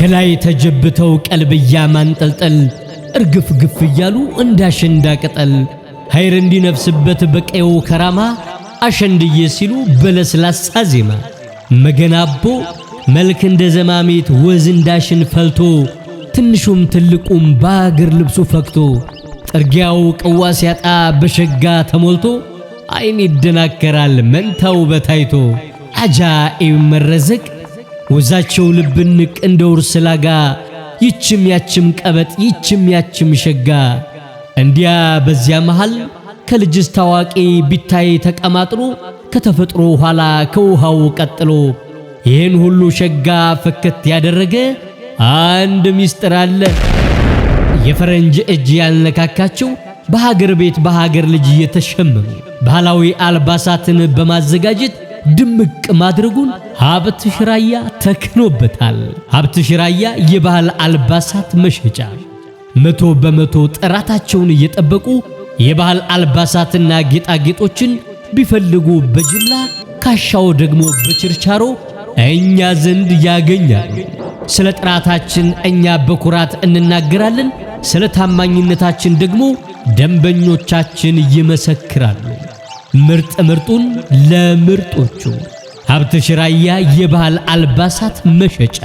ከላይ ተጀብተው ቀልብያ ማንጠልጠል እርግፍ ግፍ እያሉ እንዳሸንዳ ቅጠል ኃይር እንዲነፍስበት በቀየው ከራማ አሸንድዬ ሲሉ በለስላሳ ዜማ መገናቦ መልክ እንደ ዘማሜት ወዝ እንዳሽን ፈልቶ ትንሹም ትልቁም ባገር ልብሱ ፈክቶ ጥርጊያው ቅዋስ ያጣ በሸጋ ተሞልቶ አይን ይደናከራል መንታው በታይቶ አጃኢብ መረዘቅ ወዛቸው ልብንቅ እንደ ውርስላጋ ይችም ያችም ቀበጥ ይችም ያችም ሸጋ እንዲያ በዚያ መሃል ከልጅስ ታዋቂ ቢታይ ተቀማጥሎ ከተፈጥሮ ኋላ ከውሃው ቀጥሎ ይህን ሁሉ ሸጋ ፈከት ያደረገ አንድ ሚስጥር አለ። የፈረንጅ እጅ ያልነካካቸው በሀገር ቤት በሀገር ልጅ የተሸመኑ ባህላዊ አልባሳትን በማዘጋጀት ድምቅ ማድረጉን ሀብትሽ ራያ ተክኖበታል። ሀብትሽ ራያ የባህል አልባሳት መሸጫ 100% ጥራታቸውን እየጠበቁ የባህል አልባሳትና ጌጣጌጦችን ቢፈልጉ በጅምላ ካሻው ደግሞ በችርቻሮ እኛ ዘንድ ያገኛሉ። ስለ ጥራታችን እኛ በኩራት እንናገራለን፣ ስለ ታማኝነታችን ደግሞ ደንበኞቻችን ይመሰክራሉ። ምርጥ ምርጡን ለምርጦቹ ሀብትሽ ራያ የባህል አልባሳት መሸጫ